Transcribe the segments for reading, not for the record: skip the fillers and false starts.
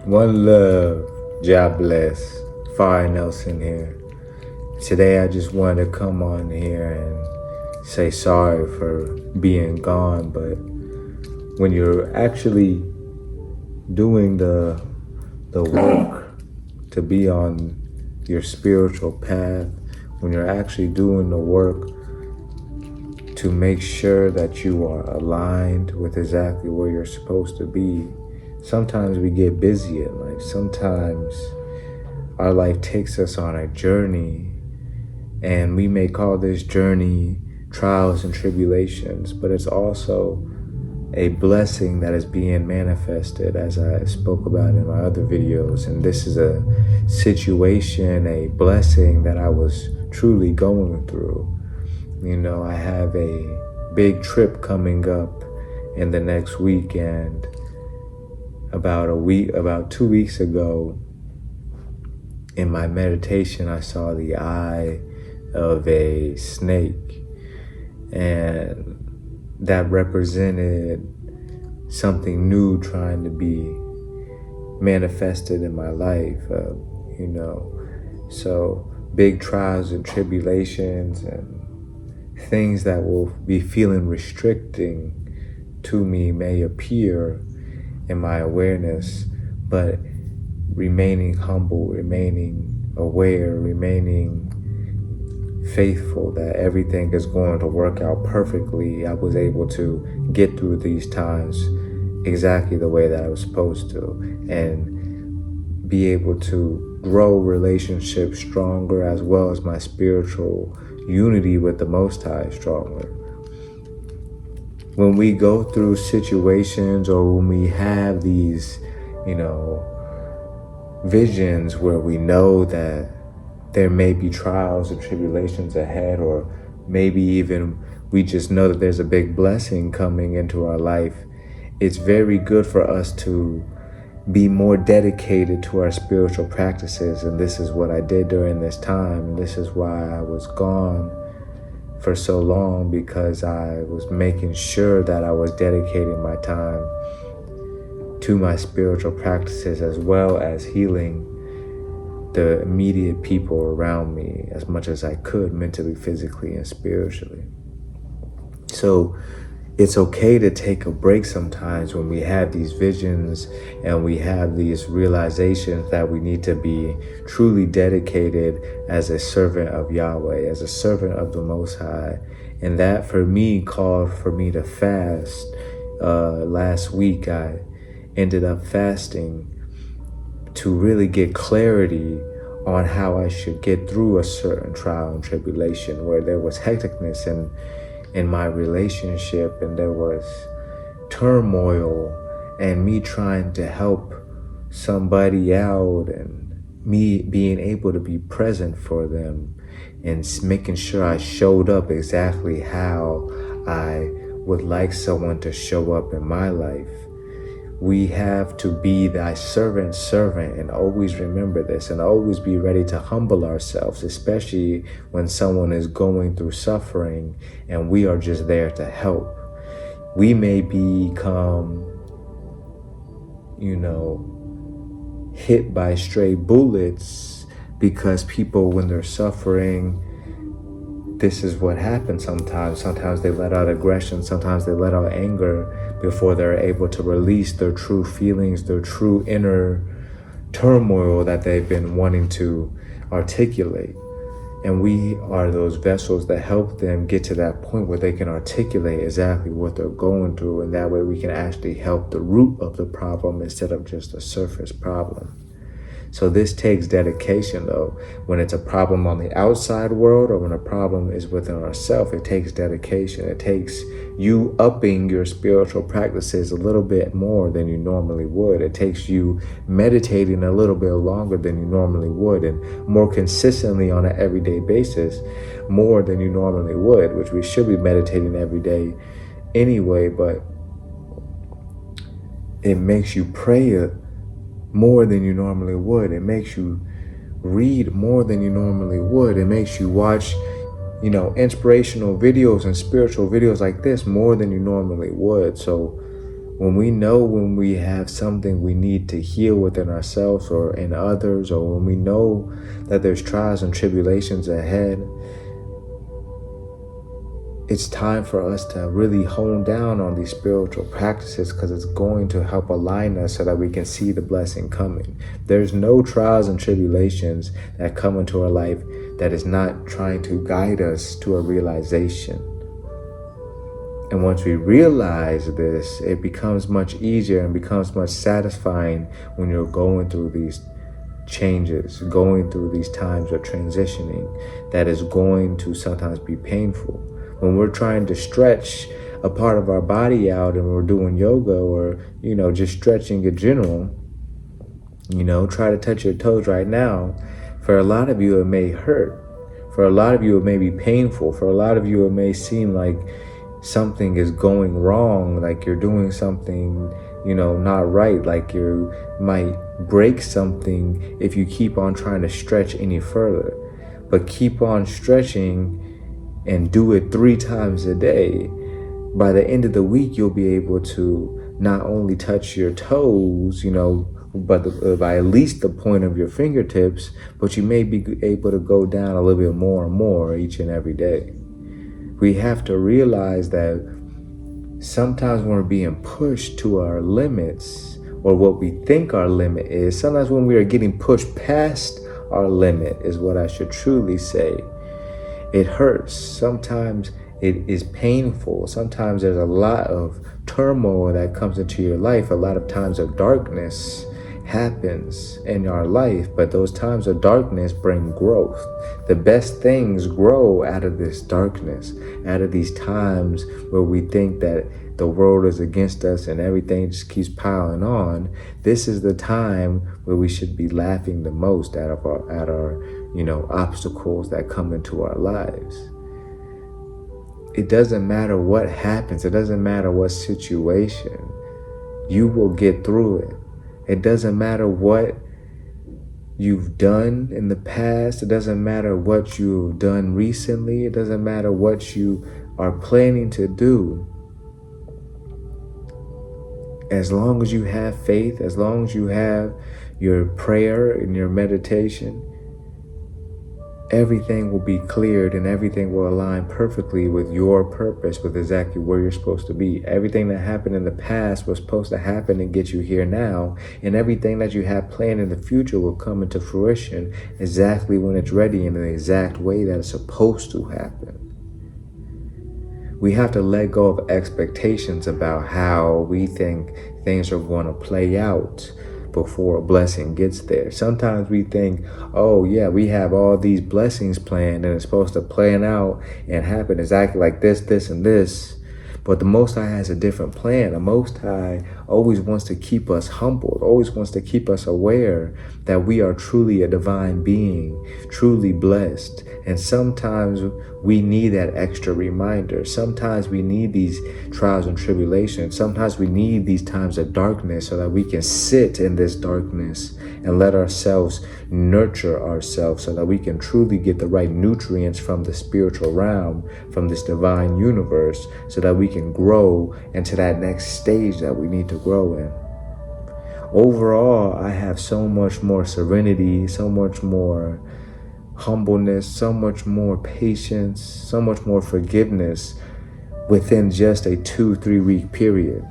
One love. God bless. Fire Nelson here. Today I just wanted to come on here and say sorry for being gone, but when you're actually doing the work to be on your spiritual path, when you're actually doing the work to make sure that you are aligned with exactly where you're supposed to be, sometimes we get busy in life. Sometimes our life takes us on a journey, and we may call this journey trials and tribulations, but it's also a blessing that is being manifested, as I spoke about in my other videos. And this is a situation, a blessing that I was truly going through. You know, I have a big trip coming up in the next week, and about 2 weeks ago, in my meditation, I saw the eye of a snake, and that represented something new trying to be manifested in my life, so big trials and tribulations and things that will be feeling restricting to me may appear in my awareness, but remaining humble, remaining aware, remaining faithful that everything is going to work out perfectly, I was able to get through these times exactly the way that I was supposed to, and be able to grow relationships stronger, as well as my spiritual unity with the Most High stronger. When we go through situations, or when we have these, visions where we know that there may be trials and tribulations ahead, or maybe even we just know that there's a big blessing coming into our life, it's very good for us to be more dedicated to our spiritual practices. And this is what I did during this time. This is why I was gone for so long, because I was making sure that I was dedicating my time to my spiritual practices, as well as healing the immediate people around me as much as I could, mentally, physically, and spiritually. So it's okay to take a break sometimes when we have these visions and we have these realizations that we need to be truly dedicated as a servant of Yahweh, as a servant of the Most High. And that for me called for me to fast. Last week I ended up fasting to really get clarity on how I should get through a certain trial and tribulation, where there was hecticness in my relationship, and there was turmoil, and me trying to help somebody out, and me being able to be present for them, and making sure I showed up exactly how I would like someone to show up in my life. We have to be thy servant, and always remember this, and always be ready to humble ourselves, especially when someone is going through suffering and we are just there to help. We may become, hit by stray bullets, because people, when they're suffering, this is what happens sometimes. Sometimes they let out aggression, sometimes they let out anger before they're able to release their true feelings, their true inner turmoil that they've been wanting to articulate. And we are those vessels that help them get to that point where they can articulate exactly what they're going through, and that way we can actually help the root of the problem instead of just the surface problem. So this takes dedication, though. When it's a problem on the outside world, or when a problem is within ourselves, it takes dedication. It takes you upping your spiritual practices a little bit more than you normally would. It takes you meditating a little bit longer than you normally would, and more consistently on an everyday basis, more than you normally would, which we should be meditating every day anyway, but it makes you pray more than you normally would. It makes you read more than you normally would. It makes you watch, inspirational videos and spiritual videos like this more than you normally would. So When we know when we have something we need to heal within ourselves or in others, or when we know that there's trials and tribulations ahead, it's time for us to really hone down on these spiritual practices, because it's going to help align us so that we can see the blessing coming. There's no trials and tribulations that come into our life that is not trying to guide us to a realization. And once we realize this, it becomes much easier and becomes much satisfying when you're going through these changes, going through these times of transitioning that is going to sometimes be painful. When we're trying to stretch a part of our body out and we're doing yoga or, just stretching in general, try to touch your toes right now. For a lot of you, it may hurt. For a lot of you, it may be painful. For a lot of you, it may seem like something is going wrong, like you're doing something, not right, like you might break something if you keep on trying to stretch any further. But keep on stretching and do it 3 times a day. By the end of the week, you'll be able to not only touch your toes, but by at least the point of your fingertips, but you may be able to go down a little bit more and more each and every day. We have to realize that sometimes when we're being pushed to our limits, or what we think our limit is, sometimes when we are getting pushed past our limit is what I should truly say. It hurts. Sometimes it is painful. Sometimes there's a lot of turmoil that comes into your life. A lot of times of darkness happens in our life, but those times of darkness bring growth. The best things grow out of this darkness, out of these times where we think that the world is against us and everything just keeps piling on. This is the time where we should be laughing the most at our obstacles that come into our lives. It doesn't matter what happens. It doesn't matter what situation. You will get through it. It doesn't matter what you've done in the past. It doesn't matter what you've done recently. It doesn't matter what you are planning to do. As long as you have faith, as long as you have your prayer and your meditation, everything will be cleared and everything will align perfectly with your purpose, with exactly where you're supposed to be. Everything that happened in the past was supposed to happen and get you here now, and everything that you have planned in the future will come into fruition exactly when it's ready in the exact way that it's supposed to happen. We have to let go of expectations about how we think things are going to play out before a blessing gets there. Sometimes we think, oh yeah, we have all these blessings planned and it's supposed to plan out and happen exactly like this, this, and this. But the Most High has a different plan. The Most High always wants to keep us humbled, always wants to keep us aware that we are truly a divine being, truly blessed. And sometimes we need that extra reminder. Sometimes we need these trials and tribulations. Sometimes we need these times of darkness so that we can sit in this darkness and let ourselves nurture ourselves so that we can truly get the right nutrients from the spiritual realm, from this divine universe, so that we can grow into that next stage that we need to grow in. Overall, I have so much more serenity, so much more humbleness, so much more patience, so much more forgiveness within just a 2-3 week period.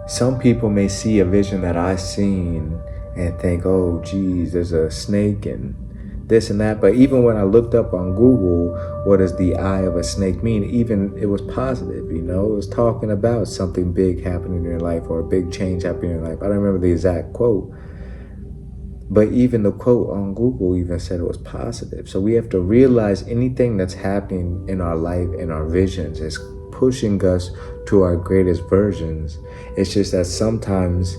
Some people may see a vision that I've seen and think, oh geez, there's a snake and this and that. But even when I looked up on Google, what does the eye of a snake mean? Even it was positive, it was talking about something big happening in your life or a big change happening in your life. I don't remember the exact quote, but even the quote on Google even said it was positive. So we have to realize anything that's happening in our life, in our visions, is pushing us to our greatest versions. It's just that sometimes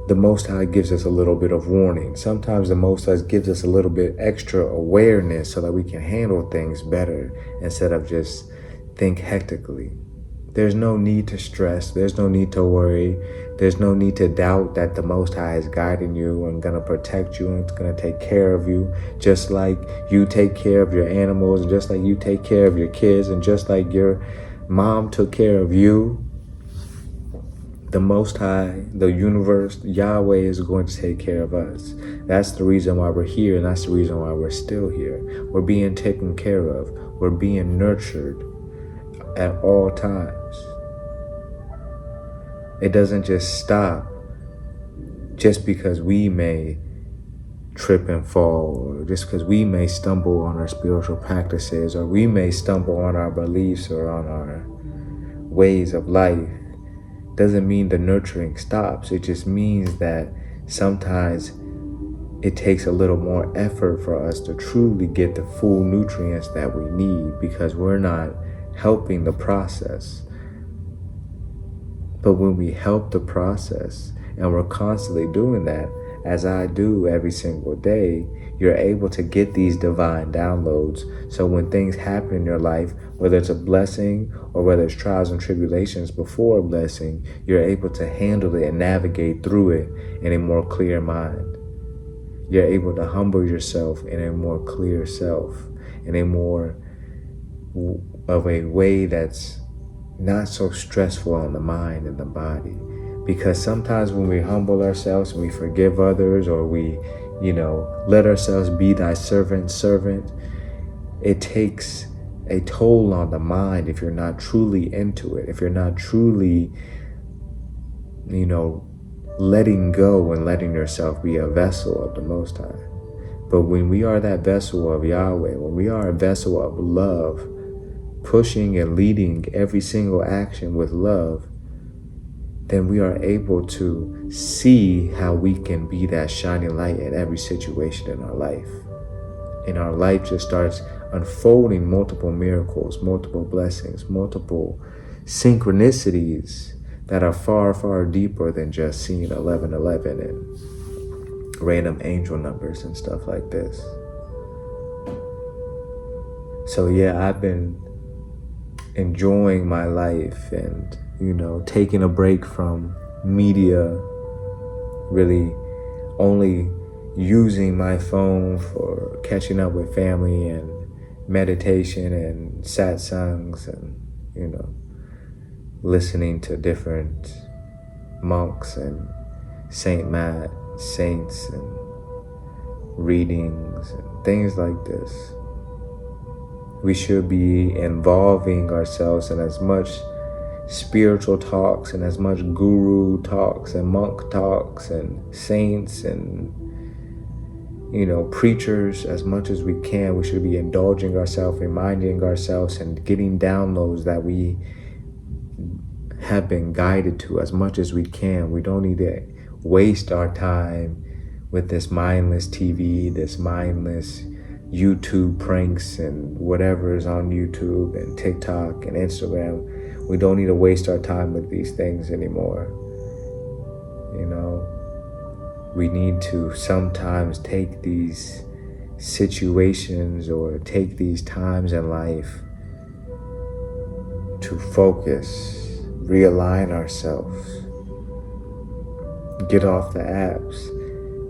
the Most High gives us a little bit of warning. Sometimes the Most High gives us a little bit extra awareness so that we can handle things better instead of just think hectically. There's no need to stress. There's no need to worry. There's no need to doubt that the Most High is guiding you and going to protect you and it's going to take care of you, just like you take care of your animals, and just like you take care of your kids, and just like your mom took care of you The Most High, the universe, Yahweh is going to take care of us. That's the reason why we're here, and that's the reason why we're still here. We're being taken care of. We're being nurtured at all times. It doesn't just stop just because we may trip and fall, or just because we may stumble on our spiritual practices, or we may stumble on our beliefs or on our ways of life. Doesn't mean the nurturing stops. It just means that sometimes it takes a little more effort for us to truly get the full nutrients that we need, because we're not helping the process. But when we help the process, and we're constantly doing that, as I do every single day, you're able to get these divine downloads. So when things happen in your life, whether it's a blessing or whether it's trials and tribulations before a blessing, you're able to handle it and navigate through it in a more clear mind. You're able to humble yourself in a more clear self, in a more of a way that's not so stressful on the mind and the body. Because sometimes when we humble ourselves and we forgive others, or we, let ourselves be thy servant, it takes a toll on the mind if you're not truly into it, if you're not truly, letting go and letting yourself be a vessel of the Most High. But when we are that vessel of Yahweh, when we are a vessel of love, pushing and leading every single action with love, then we are able to see how we can be that shining light in every situation in our life. And our life just starts unfolding multiple miracles, multiple blessings, multiple synchronicities that are far, far deeper than just seeing 1111 and random angel numbers and stuff like this. So yeah, I've been enjoying my life and, taking a break from media, really only using my phone for catching up with family and meditation and satsangs and, listening to different monks and saints and readings and things like this. We should be involving ourselves in as much spiritual talks and as much guru talks and monk talks and saints and, preachers as much as we can. We should be indulging ourselves, reminding ourselves, and getting downloads that we have been guided to as much as we can. We don't need to waste our time with this mindless TV, this mindless YouTube pranks and whatever is on YouTube and TikTok and Instagram. We don't need to waste our time with these things anymore. We need to sometimes take these situations or take these times in life to focus, realign ourselves, get off the apps,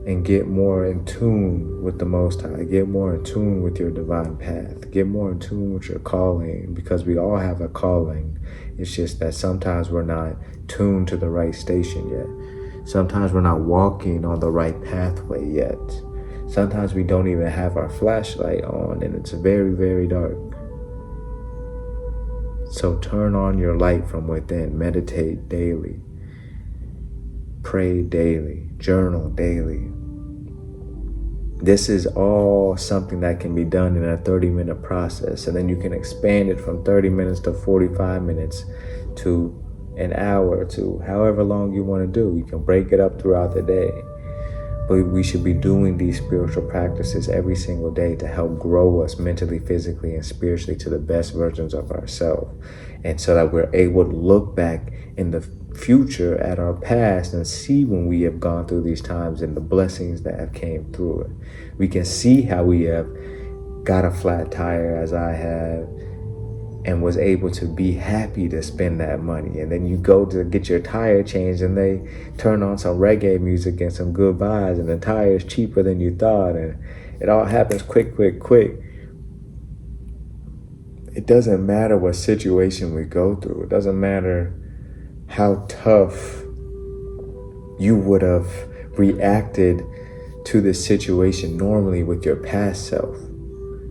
and get more in tune with the Most High. Get more in tune with your divine path. Get more in tune with your calling, because we all have a calling. It's just that sometimes we're not tuned to the right station yet. Sometimes we're not walking on the right pathway yet. Sometimes we don't even have our flashlight on and it's very, very dark. So turn on your light from within. Meditate daily. Pray daily. Journal daily. This is all something that can be done in a 30-minute process, and then you can expand it from 30 minutes to 45 minutes to an hour to however long you want to do. You can break it up throughout the day. But we should be doing these spiritual practices every single day to help grow us mentally, physically, and spiritually to the best versions of ourselves. And so that we're able to look back in the future at our past and see when we have gone through these times and the blessings that have came through it. We can see how we have got a flat tire, as I have, and was able to be happy to spend that money. And then you go to get your tire changed and they turn on some reggae music and some good vibes, and the tire is cheaper than you thought, and it all happens quick. It doesn't matter what situation we go through. It doesn't matter how tough You would have reacted to this situation normally with your past self.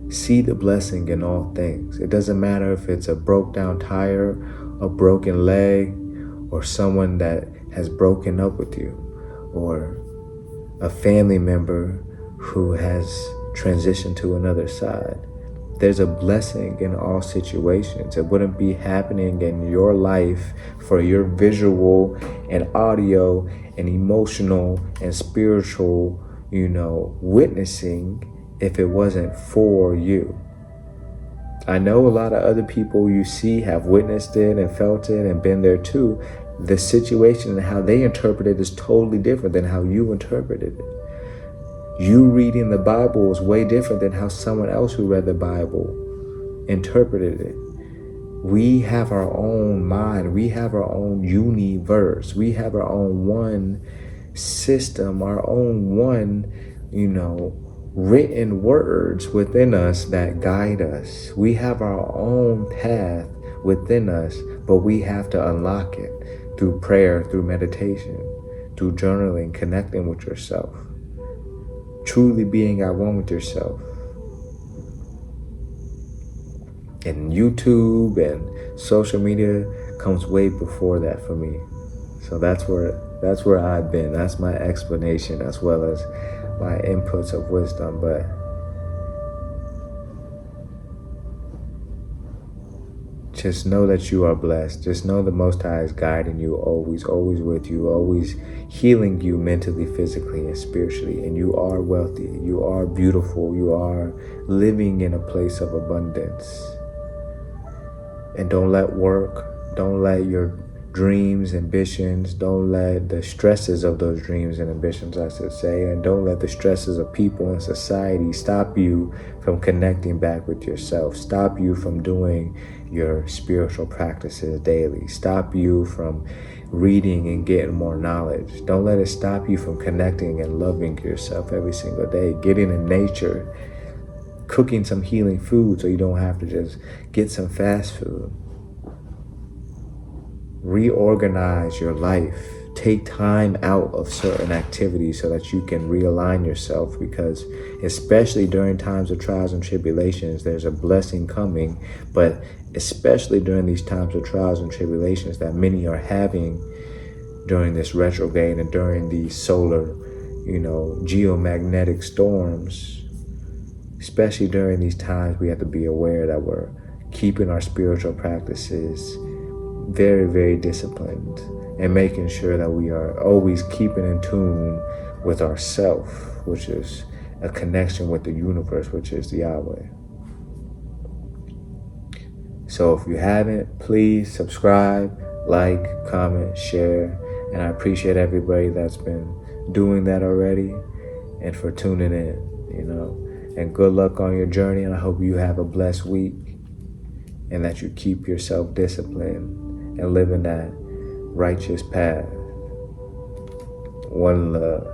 See the blessing in all things. It doesn't matter if it's a broke down tire, a broken leg, or someone that has broken up with you, or a family member who has transitioned to another side. There's a blessing in all situations. It wouldn't be happening in your life for your visual and audio and emotional and spiritual, witnessing if it wasn't for you. I know a lot of other people you see have witnessed it and felt it and been there too. The situation and how they interpret it is totally different than how you interpreted it. You reading the Bible is way different than how someone else who read the Bible interpreted it. We have our own mind. We have our own universe. We have our own one system, our own one, written words within us that guide us. We have our own path within us, but we have to unlock it through prayer, through meditation, through journaling, connecting with yourself, truly being at one with yourself. And YouTube and social media comes way before that for me. So that's where I've been. That's my explanation as well as my inputs of wisdom. But just know that you are blessed. Just know the Most High is guiding you always, always with you, always healing you mentally, physically, and spiritually. And you are wealthy. You are beautiful. You are living in a place of abundance. And don't let work, don't let your dreams, ambitions, don't let the stresses of those dreams and ambitions, I should say, and don't let the stresses of people and society stop you from connecting back with yourself, stop you from doing your spiritual practices daily, stop you from reading and getting more knowledge. Don't let it stop you from connecting and loving yourself every single day, getting in nature, cooking some healing food so you don't have to just get some fast food. Reorganize your life. Take time out of certain activities so that you can realign yourself, because especially during times of trials and tribulations, there's a blessing coming, but especially during these times of trials and tribulations that many are having during this retrograde and during these solar, geomagnetic storms. Especially during these times, we have to be aware that we're keeping our spiritual practices very, very disciplined and making sure that we are always keeping in tune with ourself, which is a connection with the universe, which is the Yahweh. So if you haven't, please subscribe, like, comment, share, and I appreciate everybody that's been doing that already and for tuning in, And good luck on your journey, and I hope you have a blessed week and that you keep yourself disciplined and live in that righteous path. One love.